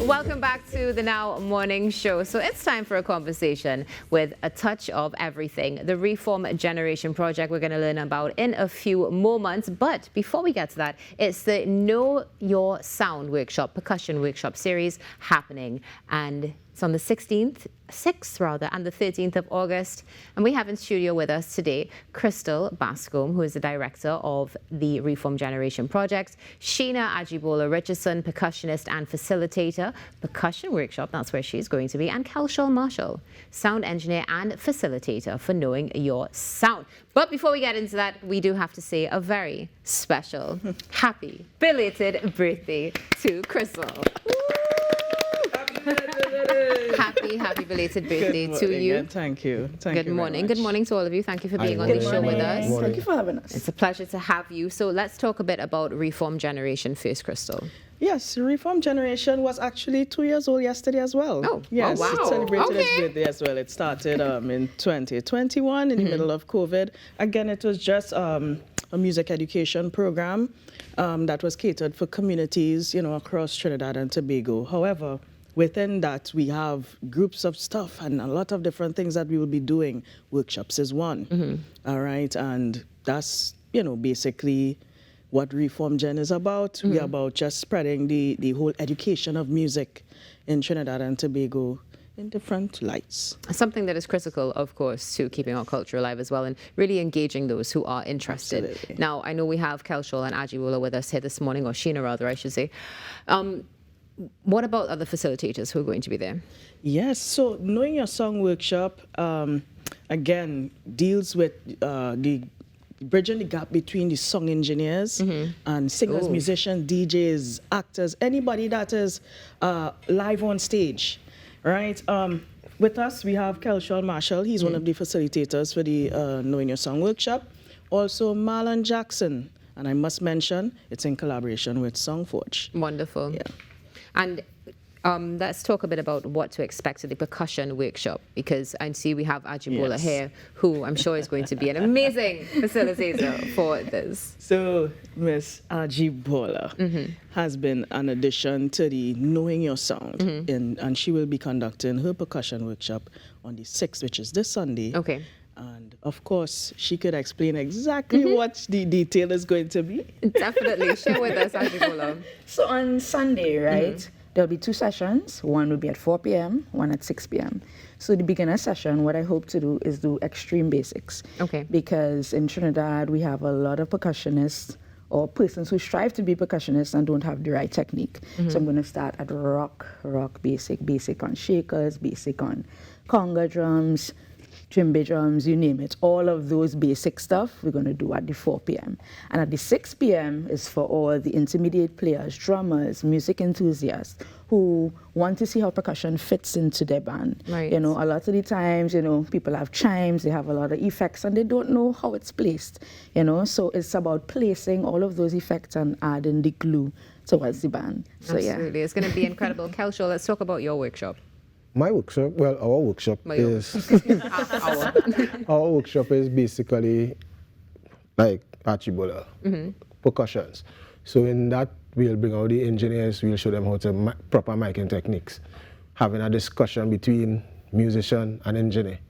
Welcome back to the Now Morning Show. So it's time for a conversation with a touch of everything. The Reform Generation project we're going to learn about in a few moments. But before we get to that, it's the Know Your Sound workshop, percussion workshop series happening. And it's on the 6th and the 13th of August. And we have in studio with us today Crystal Bascombe, who is the director of the Reform Generation project, Sheena Ajibola Richardson, percussionist and facilitator, percussion workshop, that's where she's going to be, and Kelshal Marshall, sound engineer and facilitator for Knowing Your Sound. But before we get into that, we do have to say a very special, happy, belated birthday to Crystal. Happy belated birthday to you. Thank you. Good morning. Good morning to all of you. Thank you for being on the show with us. Thank you for having us. It's a pleasure to have you. So let's talk a bit about Reform Generation first, Crystal. Yes, Reform Generation was actually 2 years old yesterday as well. Oh, yes, wow. It celebrated its birthday as well. It started in 2021 in the middle of COVID. Again, it was just a music education program that was catered for communities, across Trinidad and Tobago. However, within that, we have groups of stuff and a lot of different things that we will be doing. Workshops is one, all right? And that's, basically what Reform Gen is about. We're about just spreading the whole education of music in Trinidad and Tobago in different lights. Something that is critical, of course, to keeping our culture alive as well and really engaging those who are interested. Absolutely. Now, I know we have Kelshal and Ajibola with us here this morning, or Sheena rather, I should say. What about other facilitators who are going to be there? Yes, so Knowing Your Song workshop, again, deals with bridging the gap between the song engineers and singers, musicians, DJs, actors, anybody that is live on stage, right? With us, we have Kelshal Marshall. He's one of the facilitators for the Knowing Your Song workshop. Also, Marlon Jackson, and I must mention, it's in collaboration with Songforge. Wonderful. Yeah. And let's talk a bit about what to expect at the percussion workshop, because I see we have Ajibola here, who I'm sure is going to be an amazing facilitator for this. So Miss Ajibola has been an addition to the Knowing Your Sound, and she will be conducting her percussion workshop on the 6th, which is this Sunday. Okay. And of course, she could explain exactly what the detail is going to be. Definitely. Share with us, Ajibola. So on Sunday, right, there'll be 2 sessions. One will be at 4 p.m., one at 6 p.m. So the beginner session, what I hope to do is do extreme basics. Okay. Because in Trinidad, we have a lot of percussionists or persons who strive to be percussionists and don't have the right technique. So I'm going to start at rock basic on shakers, basic on conga drums, djembe drums, you name it. All of those basic stuff we're going to do at the 4 p.m. And at the 6 p.m. is for all the intermediate players, drummers, music enthusiasts who want to see how percussion fits into their band. Right. A lot of the times, people have chimes, they have a lot of effects, and they don't know how it's placed. So it's about placing all of those effects and adding the glue towards the band. So Absolutely. It's going to be incredible. Kelshal, let's talk about your workshop. My workshop, well, our workshop is our workshop is basically like Ajibola, percussions. So in that, we'll bring out the engineers, we'll show them how to proper miking techniques, having a discussion between musician and engineer.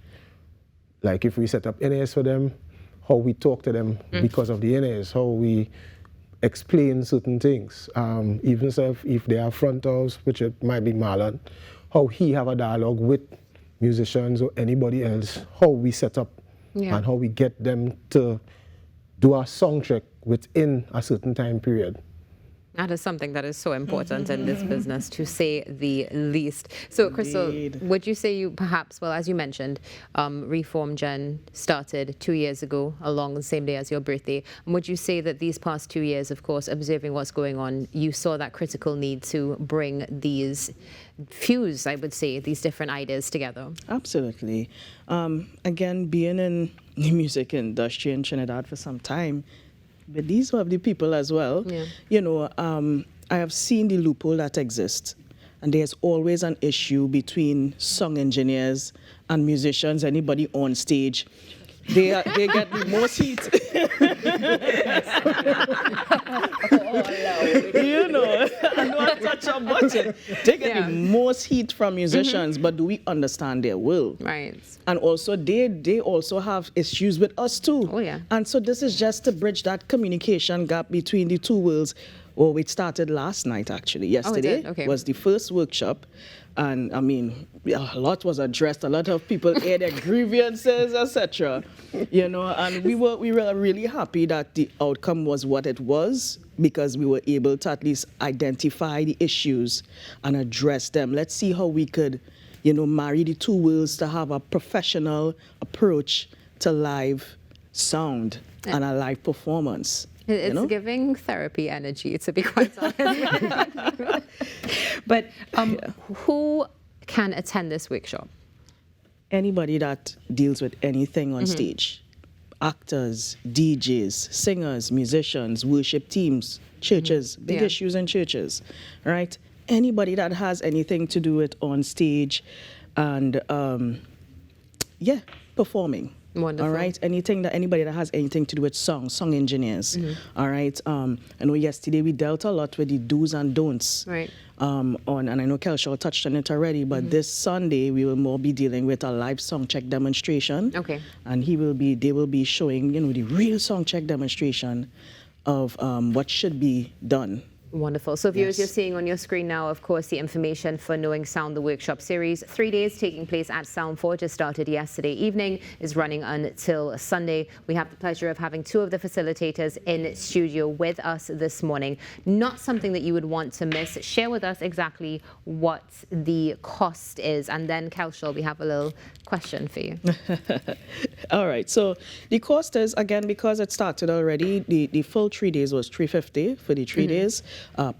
Like if we set up NAS for them, how we talk to them because of the NAS, how we explain certain things. Even if they are front house, which it might be Marlon, how he have a dialogue with musicians or anybody else, how we set up and how we get them to do a song check within a certain time period. That is something that is so important in this business, to say the least. So, Crystal, would you say you perhaps, well, as you mentioned, Reform Gen started 2 years ago, along the same day as your birthday. And would you say that these past 2 years, of course, observing what's going on, you saw that critical need to bring fuse, I would say, these different ideas together? Absolutely. Again, being in the music industry in Trinidad for some time, but these were the people as well. I have seen the loophole that exists, and there's always an issue between song engineers and musicians, anybody on stage. They get the most heat. You know, I know I touch a button. They get the most heat from musicians, but do we understand their will? Right. And also, they also have issues with us too. Oh, yeah. And so this is just to bridge that communication gap between the two worlds. Oh, it started last night, actually. Yesterday was the first workshop. And I mean, a lot was addressed. A lot of people aired their grievances, etc. You know, and we were really happy that the outcome was what it was, because we were able to at least identify the issues and address them. Let's see how we could, you know, marry the two worlds to have a professional approach to live sound and a live performance. It's giving therapy energy, to be quite honest. But who can attend this workshop? Anybody that deals with anything on stage. Actors, DJs, singers, musicians, worship teams, churches, big issues in churches, right? Anybody that has anything to do with on stage and, performing. Wonderful. All right. Anybody that has anything to do with song engineers. All right. I know yesterday we dealt a lot with the do's and don'ts. Right. And I know Kelshaw touched on it already, but this Sunday we will more be dealing with a live song check demonstration. Okay. And they will be showing, you know, the real song check demonstration of what should be done. Wonderful. So viewers, you're seeing on your screen now, of course, the information for Knowing Sound, the workshop series. 3 days taking place at Soundforge. It started yesterday evening, is running until Sunday. We have the pleasure of having two of the facilitators in studio with us this morning. Not something that you would want to miss. Share with us exactly what the cost is. And then, Kelshaw, we have a little question for you. All right. So the cost is, again, because it started already, the full 3 days was $350 for the 3 days.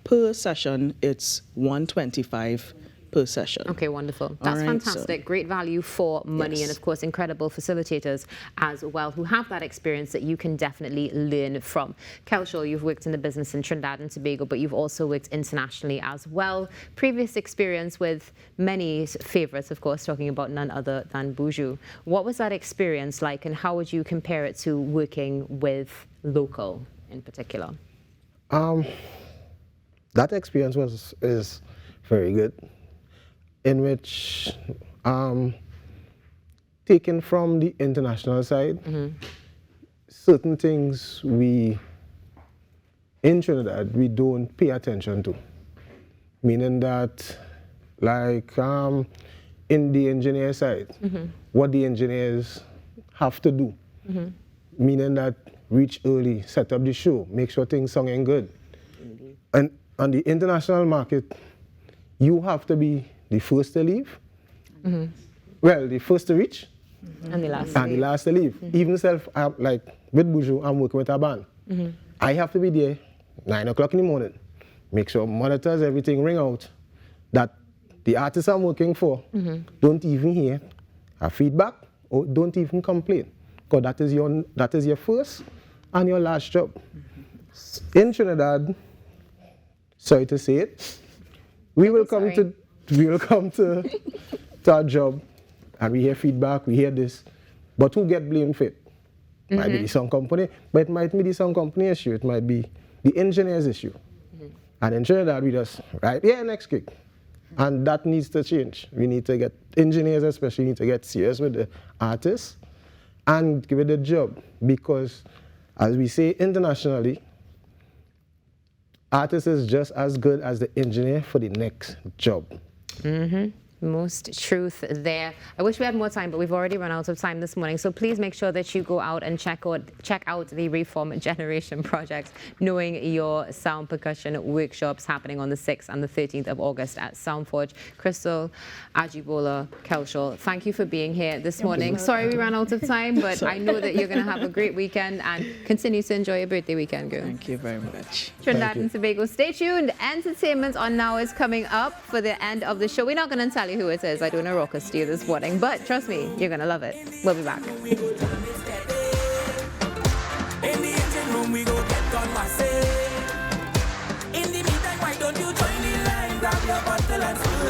Per session, it's $125 per session. Okay, wonderful. That's fantastic. Great value for money, and of course, incredible facilitators as well who have that experience that you can definitely learn from. Kelshaw, you've worked in the business in Trinidad and Tobago, but you've also worked internationally as well. Previous experience with many favorites, of course, talking about none other than Buju. What was that experience like, and how would you compare it to working with local in particular? That experience is very good, in which taken from the international side, certain things in Trinidad we don't pay attention to, meaning that like in the engineer side, what the engineers have to do, meaning that reach early, set up the show, make sure things sounding good. And on the international market, you have to be the first to leave. Well, the first to reach. And the last to leave. Even like with Buju, I'm working with a band. I have to be there 9 o'clock in the morning. Make sure monitors, everything ring out. That the artists I'm working for don't even hear a feedback or don't even complain. Because that is your first and your last job. In Trinidad, sorry to say it, we will come to our job and we hear feedback, we hear this, but who get blamed for it? Might be the sound company, but it might be the sound company issue, it might be the engineer's issue. And in Trinidad we just, next gig. And that needs to change. We need to get, engineers especially need to get serious with the artists and give it a job, because as we say internationally, artist is just as good as the engineer for the next job. Most truth there. I wish we had more time, but we've already run out of time this morning. So please make sure that you go out and check out the Reform Generation Project, Knowing Your Sound Percussion workshops happening on the 6th and the 13th of August at Soundforge. Crystal, Ajibola, Kelshaw, thank you for being here this morning. Sorry we ran out of time, but I know that you're going to have a great weekend and continue to enjoy your birthday weekend, girl. Thank you very much. Trinidad and Tobago, stay tuned. Entertainment on Now is coming up for the end of the show. We're not going to tell you who it is. I don't know rocker steer this morning, but trust me, you're gonna love it. We'll be back. In the engine room, we go get on my say. In the meantime, why don't you join the line, grab your bottle and spoon.